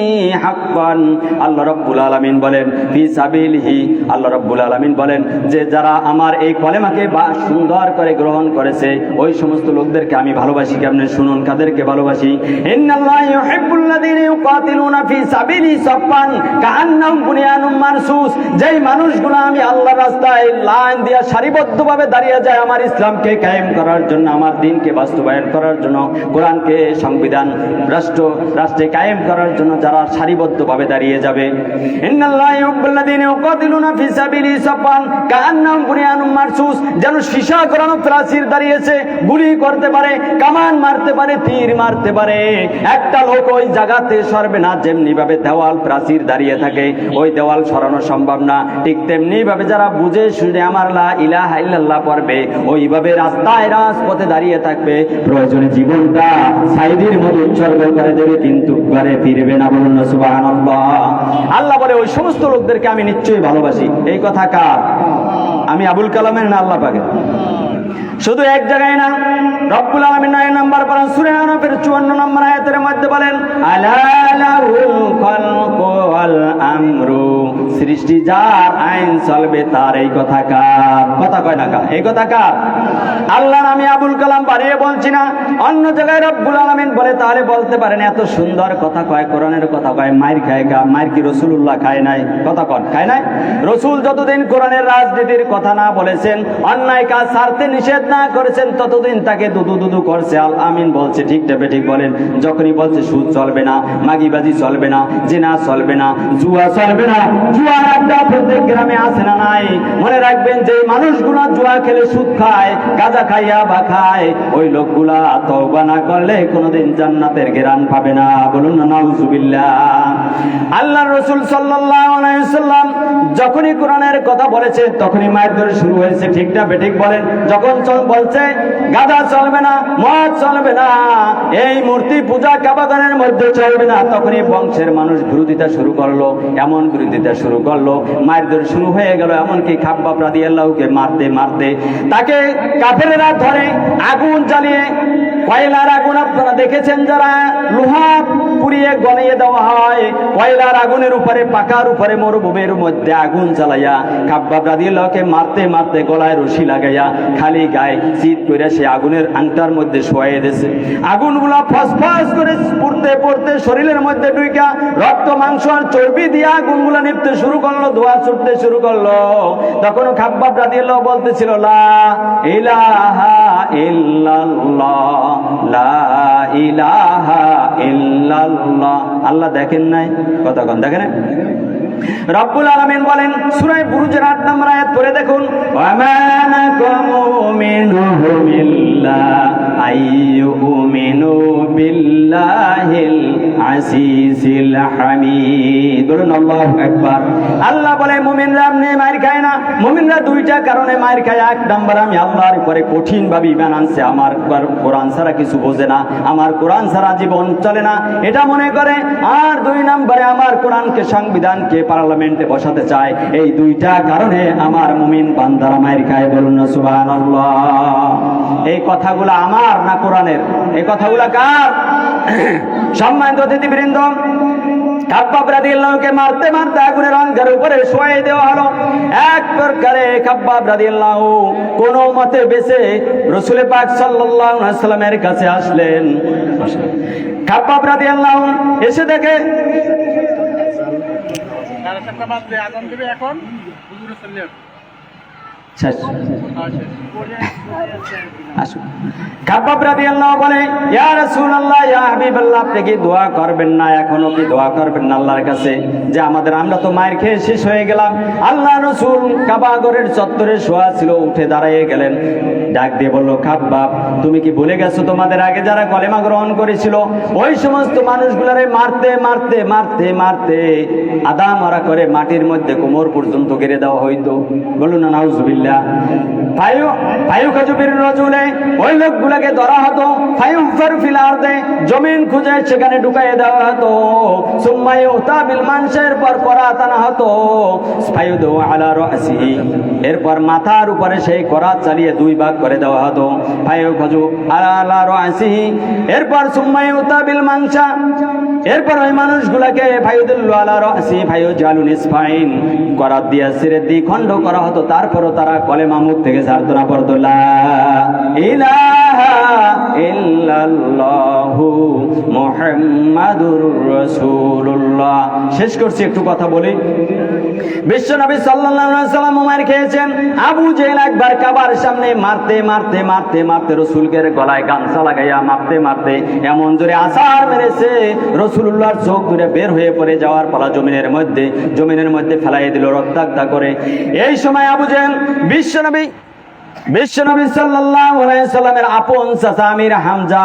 হাক্কান। আল্লাহ রাব্বুল আলামিন বলেন ফি সাবিলিহি, আল্লাহ রাব্বুল আলামিন বলেন যে যারা আমার এই কলেমাকে সুন্দর করে গ্রহণ করেছে ওই সমস্ত লোকদেরকে আমি ভালোবাসি। কেমনে শুনুন, কাদেরকে ভালোবাসি? ইন্নাল্লাহা ইউহিব্বুল্লাযীনা ইউকাতিলুনা ফি সাবিলিহি সাফফান কাআন্নাহুম বুনিয়ানুম মারসুস। যেই মানুষগুলো আমি আল্লাহর রাস্তায় লাইন দিয়ে সারিবদ্ধভাবে দাঁড়িয়ে যায় আমার ইসলামকে কায়েম করার জন্য, আমার দ্বীনকে বাস্তবায়ন করার জন্য, কোরআনকে সংবিধান রাষ্ট্রে কায়েম করার জন্য যারা সারিবদ্ধভাবে দাঁড়িয়ে যাবে, ইন্নাল্লাহা ইউহিব্বুল্লাযীনা ইউকাতিলুনা ফি সাবিলিহি সাফফান কাআন্নাহুম বুনিয়ানুম মারসুস। যেন সীসা করানো প্রাচীর দাঁড়িয়েছে, গুলি করতে পারে, কামান মারতে পারে, তীর মারতে পারে, একটা লোক ওই জায়গাতে সরবে না। যেমনি ভাবে দেওয়াল প্রাচীর দাঁড়িয়ে থাকে ওই দেওয়াল সরানো সম্ভব না, ঠিক তেমনি ভাবে যারা বুঝে শুনে আমার লা ইলাহা ইল্লাল্লাহ পড়বে ওইভাবে রাস্তায় রাজপথে দাঁড়িয়ে থাকবে, প্রয়োজনে জীবনটা সাইদির মতো উৎসর্গ করে দেবে কিন্তু ঘরে ফিরবে না। বলুন না সুবহানাল্লাহ। আল্লাহ বলে ওই সমস্ত লোকদেরকে আমি নিশ্চয়ই ভালোবাসি। এই কথা কার? আমি আবুল কালামের না আল্লাহ পাকের? শুধু এক জায়গায় না, রব্বুল আলামিন 9 নম্বর পারা সূরা আরাফের 54 নম্বর আয়াতের মধ্যে বলেন আলা লাহুল খালকু ওয়াল আমরু। সৃষ্টি যার, আইন চলবে তার। এই কথা কার? কথা কয় না কার? এই কথা কার? আল্লাহর। আমি আবুল কালাম বাড়িয়ে বলছি না, অন্য জায়গায় রব্বুল আলামিন বলে তাহলে বলতে পারেন এত সুন্দর কথা কয়, কোরআনের কথা কয়, মাইর খায় গা? মাইর কি রাসূলুল্লাহ খায় নাই? কথা কন, খায় নাই? রাসূল যতদিন কোরআনের রাজনীতির কথা না বলেছেন, অন্যায় কাজ ছাড়তে নিষেধ না করেছেন, ততদিন তাকে দুদু করছে। আল আমিন বলছে, ঠিক না বেঠিক বলেন? যখনই বলছে সুদ চলবে না, মাগিবাজি চলবে না, জিনা চলবে না, জুয়া চলবে না, জুয়ার আড্ডা প্রত্যেক গ্রামে আছে না নাই? মনে রাখবেন যে মানুষগুলা জুয়া খেলে সুদ খায়, গাঁজা খাইয়া বা খায়, ওই লোকগুলা তওবা না করলে কোনোদিন জান্নাতের ঘেরান পাবে না। বলুন না নাউজুবিল্লাহ। আল্লাহর রাসূল সাল্লাল্লাহু আলাইহি ওয়াসাল্লাম যখনই কোরআনের কথা বলেছে তখনই মায়ের ধরে শুরু হয়েছে, ঠিক না বেঠিক বলেন? যখন বলছে গাঁজা চলবে না, মদ চলবে না, এই মূর্তি পূজা কাবাগানের মধ্যে চলবে না, তখনই বংশের মানুষ বিরোধিতা শুরু করলো। এমন বিরোধিতা শুরু করলো, মায়ের ধরে শুরু হয়ে গেল। এমনকি খাব্বাব রাদিয়াল্লাহুকে মারতে মারতে তাকে কাফেরেরা ধরে আগুন জ্বালিয়ে, কয়লার আগুন আপনারা দেখেছেন যারা, লোহা পুড়িয়ে গলিয়ে দেওয়া হয়, কয়লার আগুনের উপরে, পাকার উপরে, মরুভূমির মধ্যে আগুন জ্বালাইয়া খাব্বাব রাদিয়াল্লাহুকে মারতে মারতে গলায় রশি লাগাইয়া খালি গায়ে চিৎ করে সে আগুনের আংটার মধ্যে শোয়াইয়ে দিয়েছে। আগুনগুলা ফসফস করে পড়তে পড়তে শরীরের মধ্যে ঢুইকা রক্ত মাংস আর চর্বি দিয়ে আগুনগুলা নিভতে শুরু করলো, ধোঁয়া ছুটতে শুরু করলো। তখন খাব্বাব রাদিয়াল্লাহু বলতেছিল, লা ইলাহা ইল্লাল্লাহ, লা ইলাহা ইল্লাল্লাহ। আল্লাহ দেখেন নাই? কতক্ষণ দেখেন? রব্বুল আলামিন বলেন সূরা বুরুজের ৮ নম্বর আয়াত পড়ে দেখুন, ওয়া মা নাকামু মিনহুম ইল্লা আইয়ুমিনু বিল্লাহিল আজিজিল হামিদ। বলুন আল্লাহু আকবার। আল্লাহ বলে মুমিনরা এমনি মার খায় না, মুমিনরা দুইটা কারণে মার খায়। ১ নম্বর, আমি আল্লাহর উপরে কঠিন ভাবে ঈমান আনছে, আমার কোরআন ছাড়া কিছু বোঝে না, আমার কোরআন ছাড়া জীবন চলে না, এটা মনে করে। আর ২ নম্বরে, আমার কোরআনকে, সংবিধানকে পার্লামেন্টে বসাতে চায়। এই দুইটা কারণে আমার মুমিন বান্দারা মার খায়। বলুন না সুবহানাল্লাহ। এই কথাগুলো আমার না কোরআনের? এই কথাগুলো কার? সম্মানিত অতিথিবৃন্দ, খাব্বাব রাদিয়াল্লাহুকে মারতে মারতে আগুনের অন্ধকারের উপরে শোয়াই দেওয়া হলো। এক প্রকারে খাব্বাব রাদিয়াল্লাহু কোনো মতে বেঁচে রাসূল পাক সাল্লাল্লাহু আলাইহি ওয়াসাল্লামের কাছে আসলেন। খাব্বাব রাদিয়াল্লাহু এসে দেখে আগুন দিবে এখন হুজুর সাল্লাল্লাহু খাব্বাব রাদিয়াল্লাহু বলে, ইয়া রাসূলুল্লাহ, ইয়া হাবিবাল্লাহ, আপনি কি দোয়া করবেন না? এখনো কি দোয়া করবেন না আল্লাহর কাছে যে আমরা তো মায়ের খেয়ে শেষ হয়ে গেলাম? আল্লাহ রাসূল কাবা ঘরের চত্বরে শোয়া ছিল, উঠে দাঁড়িয়ে গেলেন, ডাক দিয়ে বলল, খাব্বাব, তুমি কি ভুলে গেছো তোমাদের আগে যারা কলেমা গ্রহণ করেছিল ওই সমস্ত মানুষগুলারে মারতে মারতে মারতে মারতে আদা মারা করে মাটির মধ্যে কোমর পর্যন্ত গেড়ে দেওয়া হইতো? বলুন না নাউজুবিল্লাহ। ওই লোকগুলাকে ধরা হতো, জমিন খুঁজে সেখানে ঢুকাইয়ে দেওয়া হতো, মানুষের পর করাত আনা হতো, এরপর মাথার উপরে সেই করাত চালিয়ে 2 ভাগ করে দেওয়া হতো। এরপর এরপর ওই মানুষগুলাকে করাত দিয়া ছেড়ে দিয়ে খণ্ড করা হতো। তারপরও তারা কলেমা মুখ থেকে ছাড়তো না, পড়তো লা ইলাহা ইল্লাল্লাহু মুহাম্মাদুর রাসূলুল্লাহ। শেষ করছি, একটু কথা বলি। বিশ্বনবী সাল্লাল্লাহু আলাইহি ওয়াসাল্লাম মার খেয়েছেন। আবু জেহেল একবার কাবার সামনে মারতে মারতে মারতে মারতে রাসূলকে গলায় গামছা লাগাইয়া মারতে মারতে এমন জোরে আছাড় মেরেছে, রাসূলুল্লাহর চোখ ঘুরে বের হয়ে পড়ে যাওয়ার পালা জমিনের মধ্যে ফেলাইয়ে দিল রক্তাক্ত করে। এই সময় আবু জেহেল বিশ্বনবী সাল্লাল্লাহু আলাইহি সাল্লামের আপন চাচা আমির হামজা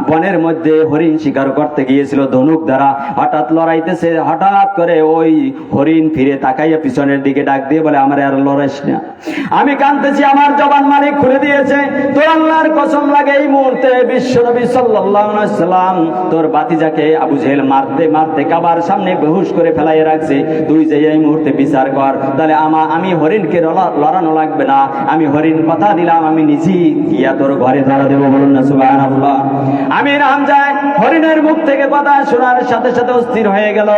বনের মধ্যে হরিণ শিকার করতে গিয়েছিল ধনুক দ্বারা। হঠাৎ লড়াইতেছে, হঠাৎ করে ওই হরিণ ফিরে তাকাইয়া পিছনের দিকে ডাক দিয়ে বলে, আমার আর লড়াইস না, আমি কাঁদতেছি, আমার জবান মালিক খুলে দিয়েছে, তোর আল্লাহর কসম লাগে এই মুহূর্তে বিশ্বনবী সাল্লাল্লাহু আলাইহি সাল্লাম তোর বাতিজাকে আবু জেহেল মারতে মারতে কাবার সামনে বেহুশ করে ফেলাইয়া রাখছে, তুই যে এই মুহূর্তে বিচার কর, তাহলে আমি হরিণকে লড়ানো লাগবে না, আমি হরিণ কথা দিলাম, আমি নিজেই গিয়া তোর ঘরে ধরা দেবো। বলুন না সুবহানাল্লাহ। আমির হামজা হরিণের মুখ থেকে কথা শোনার সাথে সাথে অস্থির হয়ে গেল,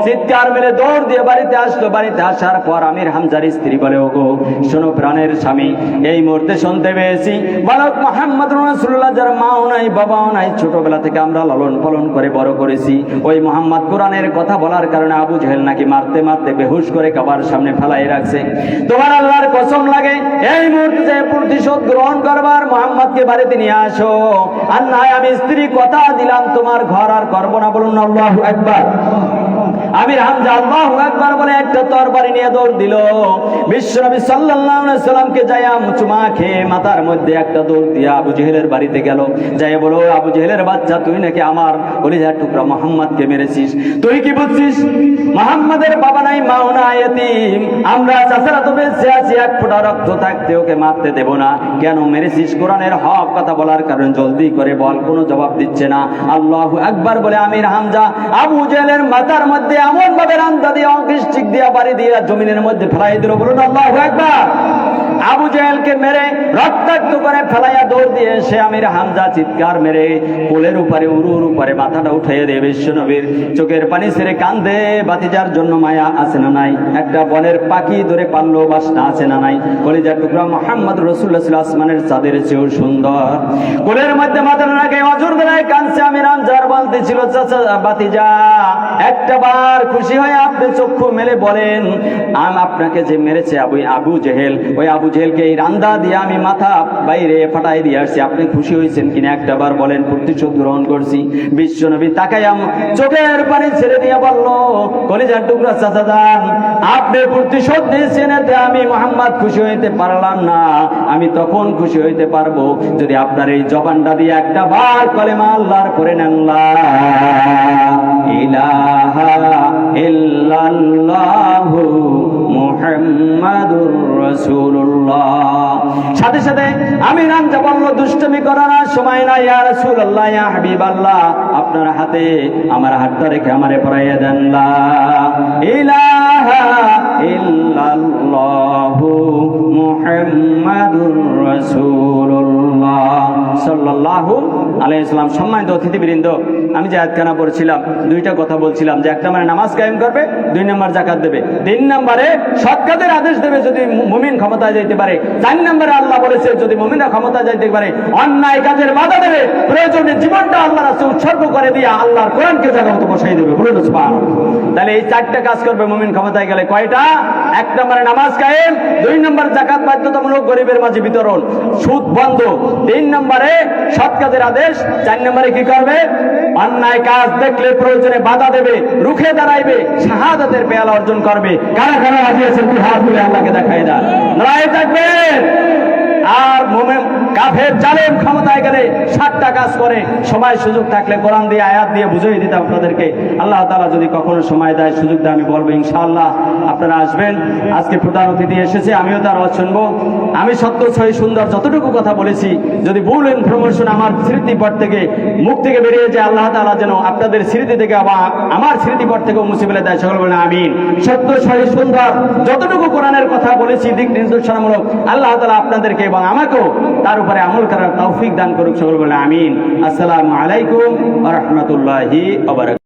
চিৎকার মেরে দৌড় দিয়ে বাড়িতে আসলো। বাড়িতে আসার পর আমির হামজার স্ত্রী বলে, ওগো শোনো প্রাণের স্বামী, এই মুহূর্তে শুনতে পেয়েছি বালক মুহাম্মদুর রাসূলুল্লাহ, যার মাও নাই বাবাও নাই, ছোটবেলা থেকে আমরা লালন পালন করে বড় করেছি, ওই মুহাম্মদ কোরআনের কথা বলার কারণে আবু জেহেল নাকি মারতে মারতে বেহুশ করে কাবার সামনে ফেলাই রাখছে। তোমার আল্লাহর কসম লাগে এই মুহূর্তে প্রতিশোধ গ্রহণ করবার মুহাম্মদকে বাড়িতে নিয়ে আসো, আর না আমি স্ত্রী কথা দিলাম তোমার ঘর আর করবো না। বলুন আল্লাহু আকবার। আমির হামজা আল্লাহু আকবার বলে একটা তরবারি নিয়ে দৌড় দিল। বিশ্বনবী সাল্লাল্লাহু আলাইহি সাল্লামকে যায়া চুমা খেয়ে মাথার মধ্যে একটা দৌড় দিয়ে আবু জেহেলের বাড়িতে গেল। যাই বলো, আবু জেহেলের বাচ্চা, তুই নাকি আমার কলিজার টুকরা মুহাম্মদকে মেরেছিস, তুই কি বুঝছিস মুহাম্মদের বাবা নাই মাও নাই, এতিম, আমরা চাচারা তো বেঁচে আছি, এক ফোঁটা রক্ত থাকতে ওকে মারতে দেব না, কেন মেরেছিস? কোরআনের হক কথা বলার কারণে জলদি করে বল। কোনো জবাব দিচ্ছে না। আল্লাহু আকবার বলে আমির হামজা আবু জেহেলের মাথার মধ্যে এমন ভাবে রান্দা দিয়ে অঙ্কিস্টিক দিয়া বাড়ি দিয়া জমিনের মধ্যে ফেলাই দিল। বলুন আল্লাহু আকবার। আবু জেহেলকে মেরে রক্তাক্ত করে ফেলাইয়া দৌড় দিয়ে এসে আমির হামজা চিৎকার মেরে কোলের উপরে উরুর উপরে মাথাটা উঠাইয়া দিয়ে বিশ্বনবীর চোখের পানি ছেড়ে কান্দে। বাতিজার জন্য মায়া আছে না নাই? একটা বনের পাখি ধরে পারলো বাসনা আছে না নাই? কলিজার টুকরা মুহাম্মদ রাসূলুল্লাহ সাল্লাল্লাহু আলাইহি আসমানের চাঁদের চেয়েও সুন্দর। কোলের মধ্যে মাথাটা রাখে অজর ধরে কাঁদছে আমির হামজার বলতেছিল, চাচা বাতিজা একটা বার খুশি হয়ে আপনি চক্ষু মেলে বলেন, আপনাকে যে মেরেছে আবু জেহেল, ওই আবু জেহেলকে এই রান্দা দিয়ে আমি মাথা বাইরে ফাটাই দিয়ে আসছি, আপনি খুশি হয়েছেন কিনা একটা বার বলেন। প্রতিশোধ গ্রহণ করছি। বিশ্বনবী তাকাইয়া চোখের পানি ছেড়ে দিয়ে বলল, কলিজার টুকরা চাচা যান, আপনি প্রতিশোধ দিয়েছেন, এতে আমি মুহাম্মদ খুশি হইতে পারলাম না। আমি তখন খুশি হইতে পারবো যদি আপনার এই জবানটা দিয়ে একটা বার কলেমা আল্লাহর পড়ে নেন, লা ইলাহা ইল্লাল্লাহু মুহাম্মাদুর রাসূলুল্লাহ। সাথে সাথে আমি হামজা বলল, দুষ্টমি করার সময় না, ইয়া রাসূলুল্লাহ, ইয়া হাবিবাল্লাহ, আপনার হাতে আমার হাতটা রেখে আমারে পরাইয়া দেন, লা ইলাহা ইল্লাল্লাহু মুহাম্মাদুর রাসূলুল্লাহ সাল্লাল্লাহু আলাইহি ওয়াসাল্লাম। সম্মানিত অতিথিবৃন্দ, আমি যে আয়াতখানা পড়ছিলাম, দুইটা কথা বলছিলাম যে একটা মানে নামাজ কায়েম করবে, 2 নম্বর যাকাত দেবে, 3 নম্বরে সৎ কাজের আদেশ দেবে যদি মুমিন ক্ষমতায় যাইতে পারে, 4 নম্বরে আল্লাহ বলেছে যদি মুমিনরা ক্ষমতায় যাইতে পারে অন্যায় কাজের বাধা দেবে, প্রয়োজনে জীবনটা আল্লাহর রাস্তায় উৎসর্গ করে দিয়ে আল্লাহর কোরআনকে জায়গামতো বসাই দেবে। বলুন সুবহানাল্লাহ। তাহলে এই 4টা কাজ করবে মুমিন ক্ষমতায় গেলে। কয়টা? 1 নম্বরে নামাজ কায়েম, 2 নম্বর যাকাত বাধ্যতামূলক গরিবের মাঝে বিতরণ, সুদ বন্ধ, 3 নম্বরে সৎ কাজের আদেশ, 4 নম্বরে কি করবে? অন্যায় কাজ দেখলে প্রয়োজনে বাধা দেবে, রুখে দাঁড়াইবে, শাহাদাতের পেয়ালা অর্জন করবে। কারা কারা রাজি আছেন দুই হাত তুলে আল্লাহকে দেখাই দেন, লড়াই থাকবে। আর মুমিন কাফের জালেম ক্ষমতায় গেলে 7টা কাজ করে। সময় সুযোগ থাকলে কোরআন দিয়ে আয়াত দিয়ে বুঝিয়ে দিতাম আপনাদেরকে। আল্লাহ তাআলা যদি কখনো সময় দেয়, সুযোগ দেয়, আমি বলবো ইনশাআল্লাহ আপনারা আসবেন। আজকে প্রধান অতিথি এসেছে, আমিও তার আওয়াজ শুনবো। আমি সত্য সহি সুন্দর যতটুকু কথা বলেছি যদি ভুল ইনফরমেশন আমার স্মৃতিপট থেকে মুখ থেকে বেরিয়ে যায়, আল্লাহ তাআলা যেন আপনাদের স্মৃতি থেকে আবার আমার স্মৃতিপট থেকেও মুছে ফেলে দেয়। সকল বলেন আমিন। সত্য সহি সুন্দর যতটুকু কোরআনের কথা বলেছি দিক নির্দেশনামূলক, আল্লাহ তাআলা আপনাদেরকে এবং আমাকেও তার উপরে আমল করার তৌফিক দান করুক। সকল বলেন আমিন। আসসালামু আলাইকুম ওয়া রাহমাতুল্লাহি ওয়া বারাকাতুহু।